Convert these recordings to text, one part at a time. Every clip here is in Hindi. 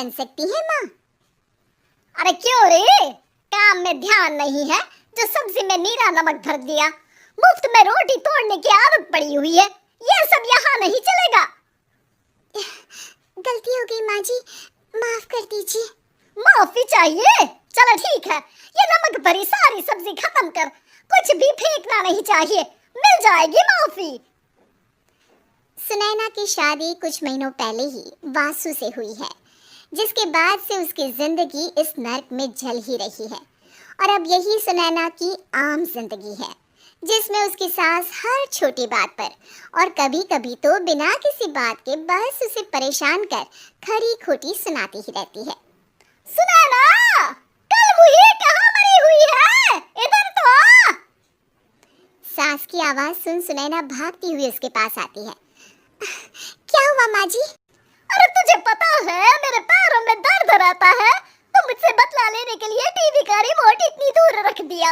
बन सकती है माँ। अरे क्यों रे, काम में ध्यान नहीं है जो सब्जी में नीला नमक भर दिया। मुफ्त में रोटी तोड़ने की आदत पड़ी हुई है, ये सब यहाँ नहीं चलेगा। गलती हो गई माँ जी, माफ कर दीजिए। माफी चाहिए? चलो ठीक है, ये नमक भरी सारी सब्जी खत्म कर, कुछ भी फेंकना नहीं चाहिए, मिल जाएगी माफी। सुनैना की शादी कुछ महीनों पहले ही वासु से हुई है, जिसके बाद से उसकी जिंदगी इस नर्क में जल ही रही है। और अब यही सुनैना की आम जिंदगी है, जिसमें उसकी सास हर छोटी बात पर और कभी कभी तो बिना किसी बात के बस उसे परेशान कर खरी खोटी सुनाती ही रहती है। सुनैना, कल मुही कहाँ मरी हुई है, इधर तो आ। सास की आवाज सुन सुनैना भागती हुई उसके पास आती है। क्या हुआ माँ जी? अरे तुझे पता है मेरे पैरों में दर्द रहता है, तो मुझसे बदला लेने के लिए टीवी का रिमोट इतनी दूर रख दिया।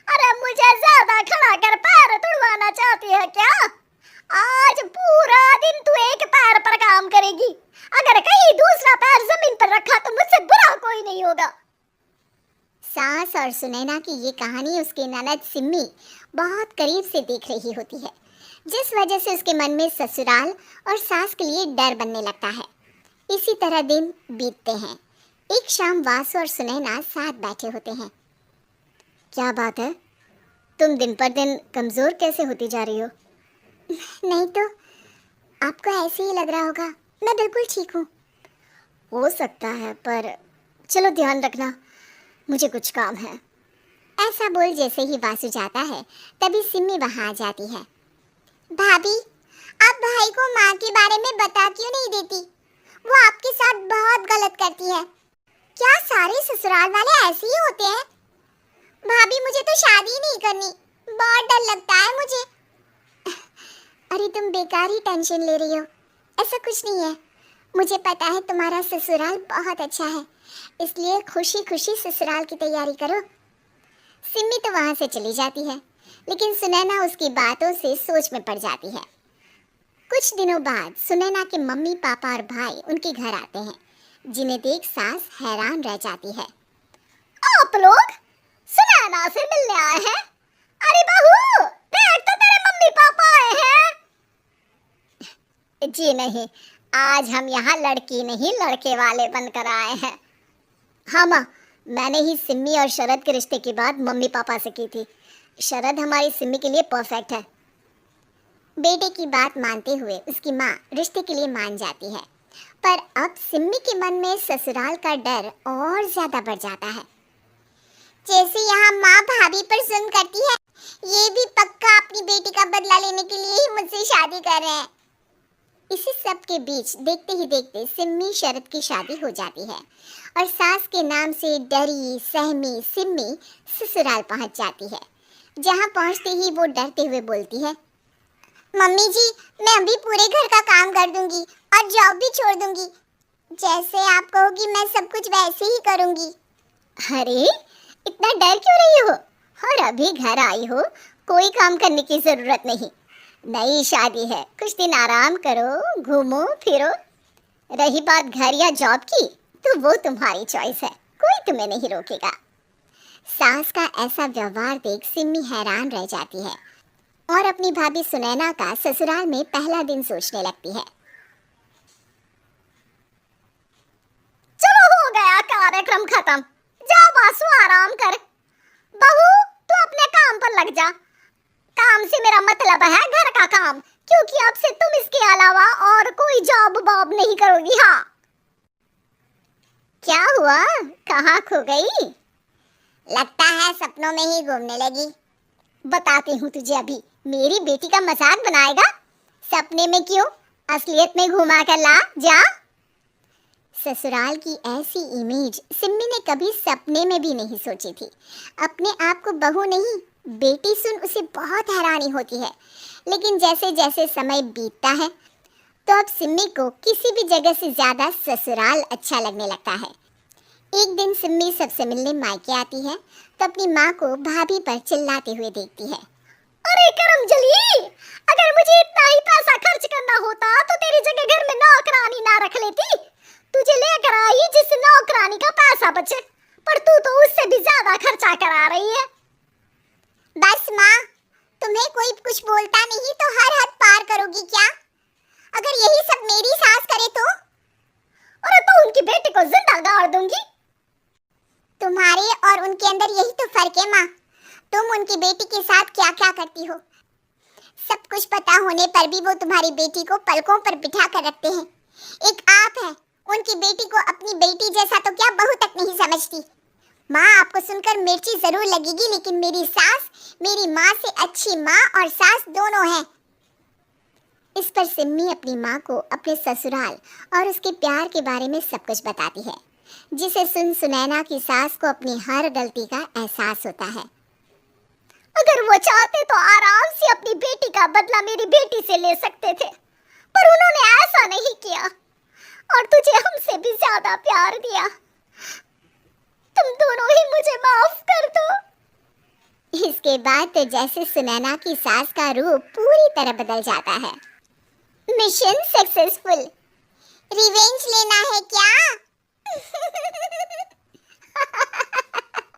अरे मुझे ज्यादा खड़ा कर पैर तुड़वाना चाहती है क्या? आज पूरा दिन तू एक पैर पर काम करेगी, अगर कहीं दूसरा पैर जमीन पर रखा तो मुझसे बुरा कोई नहीं होगा। सास और सुनैना की ये कहानी उसकी ननद सिम्मी बहुत करीब से देख रही होती है, जिस वजह से उसके मन में ससुराल और सास के लिए डर बनने लगता है। इसी तरह दिन बीतते हैं। एक शाम वासु और सुनैना साथ बैठे होते हैं। क्या बात है, तुम दिन पर दिन कमजोर कैसे होती जा रही हो? नहीं तो आपको ऐसे ही लग रहा होगा, मैं बिल्कुल ठीक हूँ। हो सकता है, पर चलो ध्यान रखना, मुझे कुछ काम है। ऐसा बोल जैसे ही वासु जाता है, तभी सिम्मी वहाँ आ जाती है। भाभी, आप भाई को माँ के बारे में बता क्यों नहीं देती? वो आपके साथ बहुत गलत करती है। क्या सारे ससुराल वाले ऐसे ही होते हैं? भाभी, मुझे तो शादी नहीं करनी, बहुत डर लगता है मुझे। अरे तुम बेकार ही टेंशन ले रही हो, ऐसा कुछ नहीं है। मुझे पता है तुम्हारा ससुराल बहुत अच्छा है, इसलिए खुशी खुशी ससुराल की तैयारी करो। सिम्मी तो वहाँ से चली जाती है, लेकिन सुनैना उसकी बातों से सोच में पड़ जाती है। कुछ दिनों बाद सुनैना के मम्मी पापा और भाई उनके घर आते हैं, जिन्हें देख सास हैरान रह जाती है। आप लोग सुनैना से मिलने आए हैं? अरे बहू, देख तो तेरे मम्मी पापा आए हैं। जी नहीं, आज हम यहाँ लड़की नहीं लड़के वाले बनकर आए हैं। हाँ माँ, मैंने ही सिम्मी और शरद के रिश्ते की बात मम्मी पापा से की थी। शरद हमारी सिम्मी के लिए परफेक्ट है। बेटे की बात मानते हुए उसकी माँ रिश्ते के लिए मान जाती है, पर अब सिम्मी के मन में ससुराल का डर और ज्यादा बढ़ जाता है। जैसे यहाँ माँ भाभी पर जुल्म करती है, ये भी पक्का अपनी बेटी का बदला लेने के लिए ही मुझसे शादी कर रहे हैं। इसी सब के बीच देखते ही देखते सिम्मी शरद की शादी हो जाती है और सास के नाम से डरी सहमी सिम्मी ससुराल पहुंच जाती है, जहां पहुंचते ही वो डरते हुए बोलती है, मम्मी जी, मैं अभी पूरे घर का काम कर दूंगी और जॉब भी छोड़ दूंगी। जैसे आप कहोगी मैं सब कुछ वैसे ही करूंगी। अरे इतना डर क्यों रही हो? और अभी घर आई हो, कोई काम करने की जरूरत नहीं। नई शादी है, कुछ दिन आराम करो, घूमो फिरो। रही बात घर या जॉब की, तो वो तुम्हारी चॉइस है, कोई तुम्हें नहीं रोकेगा। सास का ऐसा व्यवहार देख सिम्मी हैरान रह जाती है और अपनी भाभी सुनैना का ससुराल में पहला दिन सोचने लगती है। चलो हो गया कार्यक्रम खत्म, जा वासु आराम कर। बहू, तू अपने काम पर लग जा। काम से मेरा मतलब है घर का काम, क्योंकि अब से तुम इसके अलावा और कोई जॉब बॉब नहीं करोगी। हाँ, क्या हुआ, कहाँ खो गई? लगता है सपनों में ही घूमने लगी। बताती हूँ तुझे अभी। मेरी बेटी का मजाक बनाएगा? सपने में क्यों, असलियत में घुमा कर ला, जा। ससुराल की ऐसी इमेज सिम्मी ने कभी सपने में भी नहीं सोची थी। अपने आप को बहू नहीं, बेटी सुन उसे बहुत हैरानी होती है, लेकिन जैसे जैसे समय बीतता है तो अब सिम्मी को किसी भी जगह से ज्यादा ससुराल अच्छा लगने लगता है। एक दिन सिम्मी सबसे मिलने मायके आती है तो अपनी माँ को भाभी पर चिल्लाते हुए देखती है। अरे करमजली, अगर मुझे इतना ही पैसा खर्च करना होता तो तेरी जगह घर में नौकरानी ना रख लेती। तुझे लेकर आई जिस नौकरानी का पैसा बचे, पर तू तो उससे भी ज्यादा खर्चा करा रही है। बस माँ, तुम्हें कोई कुछ बोलता नहीं तो हर हद पार करोगी क्या? अगर यही सब मेरी सास करे तो? और तो उनकी बेटी को जिंदा गाड़ दूंगी। तुम्हारे और उनके अंदर यही तो फर्क है माँ। तुम उनकी बेटी के साथ क्या क्या करती हो, सब कुछ पता होने पर भी वो तुम्हारी बेटी को पलकों पर बिठा कर रखते हैं। एक आप है, उनकी बेटी को अपनी बेटी जैसा तो क्या बहू तक नहीं समझती। माँ, आपको सुनकर मिर्ची जरूर लगेगी, लेकिन मेरी सास मेरी माँ से अच्छी माँ और सास दोनों हैं। इस पर सिम्मी अपनी माँ को अपने ससुराल और उसके प्यार के बारे में सब कुछ बताती है, जिसे सुन सुनैना की सास को अपनी हर गलती का एहसास होता है। अगर वो चाहते तो आराम से अपनी बेटी का बदला मेरी बेटी से ले सकते थे, पर उन्होंने ऐसा नहीं किया और तुझे हमसे भी ज्यादा प्यार दिया। तुम दोनों ही मुझे माफ कर दो। इसके बाद तो जैसे सुनैना की सास का रूप पूरी तरह बदल जाता है। Mission successful.